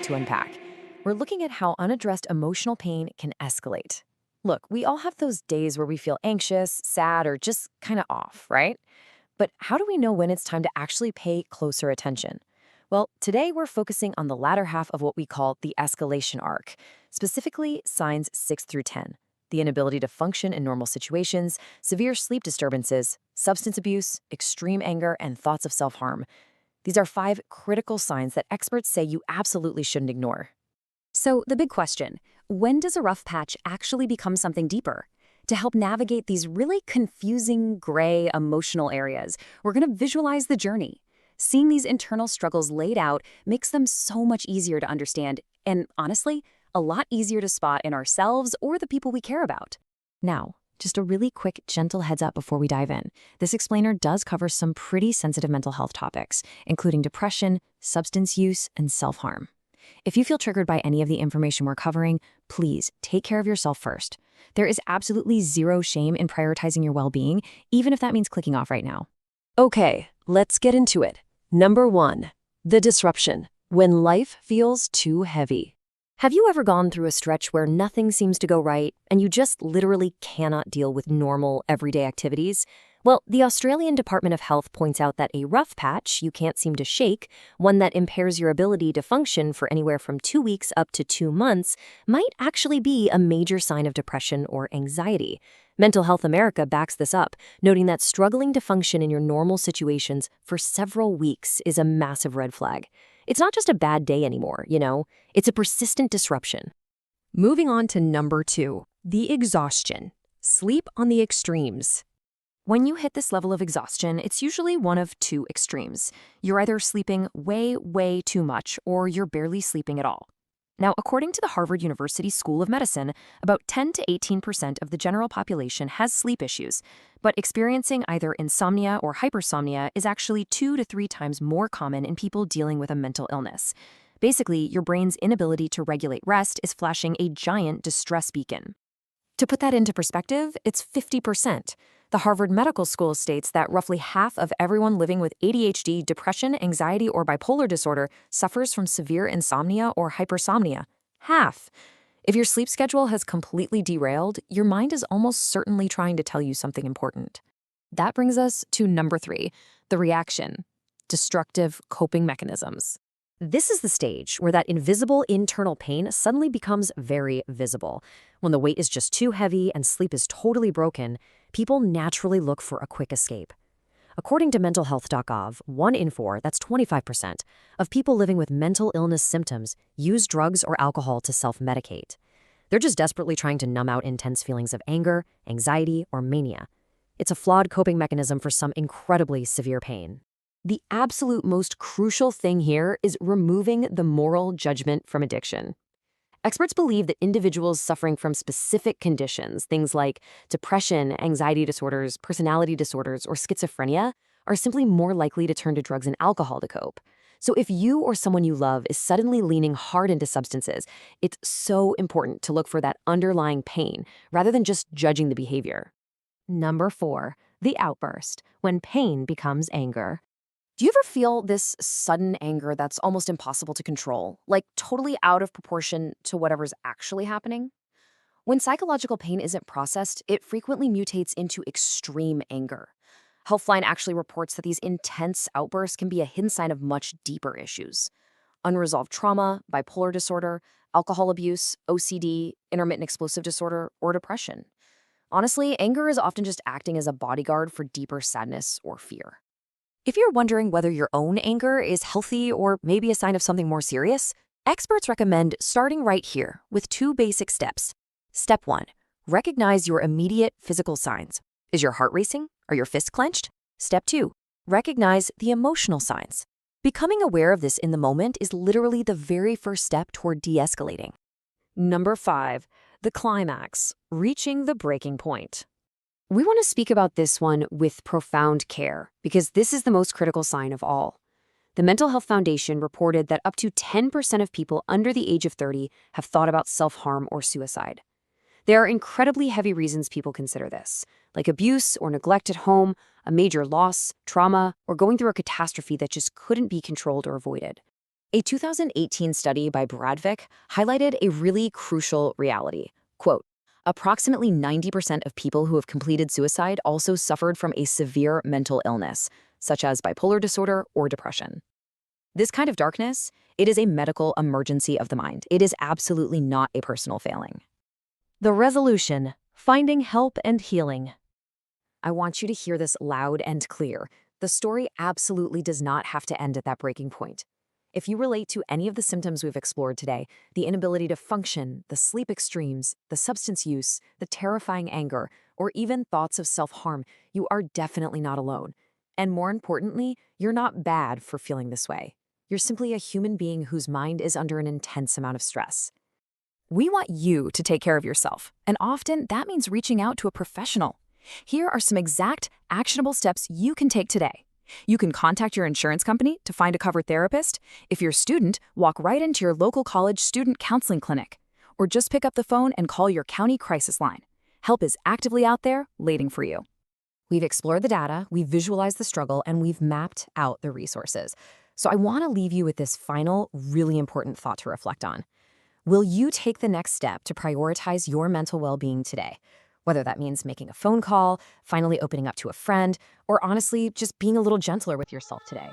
to unpack. We're looking at how unaddressed emotional pain can escalate. Look, we all have those days where we feel anxious, sad, or just kind of off, right? But how do we know when it's time to actually pay closer attention? Well, today we're focusing on the latter half of what we call the escalation arc, specifically signs 6 through 10. The inability to function in normal situations, severe sleep disturbances, substance abuse, extreme anger, and thoughts of self-harm. These are 5 critical signs that experts say you absolutely shouldn't ignore. So, the big question, when does a rough patch actually become something deeper? To help navigate these really confusing, gray, emotional areas, we're going to visualize the journey. Seeing these internal struggles laid out makes them so much easier to understand and, honestly, a lot easier to spot in ourselves or the people we care about. Now, just a really quick, gentle heads up before we dive in. This explainer does cover some pretty sensitive mental health topics, including depression, substance use, and self-harm. If you feel triggered by any of the information we're covering, please take care of yourself first. There is absolutely zero shame in prioritizing your well-being, even if that means clicking off right now. Okay, let's get into it. Number 1, the disruption, when life feels too heavy. Have you ever gone through a stretch where nothing seems to go right and you just literally cannot deal with normal, everyday activities? Well, the Australian Department of Health points out that a rough patch you can't seem to shake, one that impairs your ability to function for anywhere from 2 weeks up to 2 months, might actually be a major sign of depression or anxiety. Mental Health America backs this up, noting that struggling to function in your normal situations for several weeks is a massive red flag. It's not just a bad day anymore, it's a persistent disruption. Moving on to number 2, the exhaustion. Sleep on the extremes. When you hit this level of exhaustion, it's usually one of 2 extremes. You're either sleeping way, way too much, or you're barely sleeping at all. Now, according to the Harvard University School of Medicine, about 10 to 18% of the general population has sleep issues, but experiencing either insomnia or hypersomnia is actually 2 to 3 times more common in people dealing with a mental illness. Basically, your brain's inability to regulate rest is flashing a giant distress beacon. To put that into perspective, it's 50%. The Harvard Medical School states that roughly half of everyone living with ADHD, depression, anxiety, or bipolar disorder suffers from severe insomnia or hypersomnia. Half. If your sleep schedule has completely derailed, your mind is almost certainly trying to tell you something important. That brings us to number 3, the reaction, destructive coping mechanisms. This is the stage where that invisible internal pain suddenly becomes very visible. When the weight is just too heavy and sleep is totally broken, people naturally look for a quick escape. According to mentalhealth.gov, 1 in 4, that's 25%, of people living with mental illness symptoms use drugs or alcohol to self-medicate. They're just desperately trying to numb out intense feelings of anger, anxiety, or mania. It's a flawed coping mechanism for some incredibly severe pain. The absolute most crucial thing here is removing the moral judgment from addiction. Experts believe that individuals suffering from specific conditions, things like depression, anxiety disorders, personality disorders, or schizophrenia, are simply more likely to turn to drugs and alcohol to cope. So if you or someone you love is suddenly leaning hard into substances, it's so important to look for that underlying pain rather than just judging the behavior. Number 4, the outburst, when pain becomes anger. Do you ever feel this sudden anger that's almost impossible to control, like totally out of proportion to whatever's actually happening? When psychological pain isn't processed, it frequently mutates into extreme anger. Healthline actually reports that these intense outbursts can be a hidden sign of much deeper issues: unresolved trauma, bipolar disorder, alcohol abuse, OCD, intermittent explosive disorder, or depression. Honestly, anger is often just acting as a bodyguard for deeper sadness or fear. If you're wondering whether your own anger is healthy or maybe a sign of something more serious, experts recommend starting right here with 2 basic steps. Step 1, recognize your immediate physical signs. Is your heart racing? Are your fists clenched? Step 2, recognize the emotional signs. Becoming aware of this in the moment is literally the very first step toward de-escalating. Number 5, the climax, reaching the breaking point. We want to speak about this one with profound care because this is the most critical sign of all. The Mental Health Foundation reported that up to 10% of people under the age of 30 have thought about self-harm or suicide. There are incredibly heavy reasons people consider this, like abuse or neglect at home, a major loss, trauma, or going through a catastrophe that just couldn't be controlled or avoided. A 2018 study by Bradvik highlighted a really crucial reality. Quote, approximately 90% of people who have completed suicide also suffered from a severe mental illness, such as bipolar disorder or depression. This kind of darkness, it is a medical emergency of the mind. It is absolutely not a personal failing. The resolution: finding help and healing. I want you to hear this loud and clear. The story absolutely does not have to end at that breaking point. If you relate to any of the symptoms we've explored today, the inability to function, the sleep extremes, the substance use, the terrifying anger, or even thoughts of self-harm, you are definitely not alone. And more importantly, you're not bad for feeling this way. You're simply a human being whose mind is under an intense amount of stress. We want you to take care of yourself, and often that means reaching out to a professional. Here are some exact, actionable steps you can take today. You can contact your insurance company to find a covered therapist. If you're a student, walk right into your local college student counseling clinic. Or just pick up the phone and call your county crisis line. Help is actively out there, waiting for you. We've explored the data, we've visualized the struggle, and we've mapped out the resources. So I want to leave you with this final, really important thought to reflect on. Will you take the next step to prioritize your mental well-being today? Whether that means making a phone call, finally opening up to a friend, or honestly, just being a little gentler with yourself today.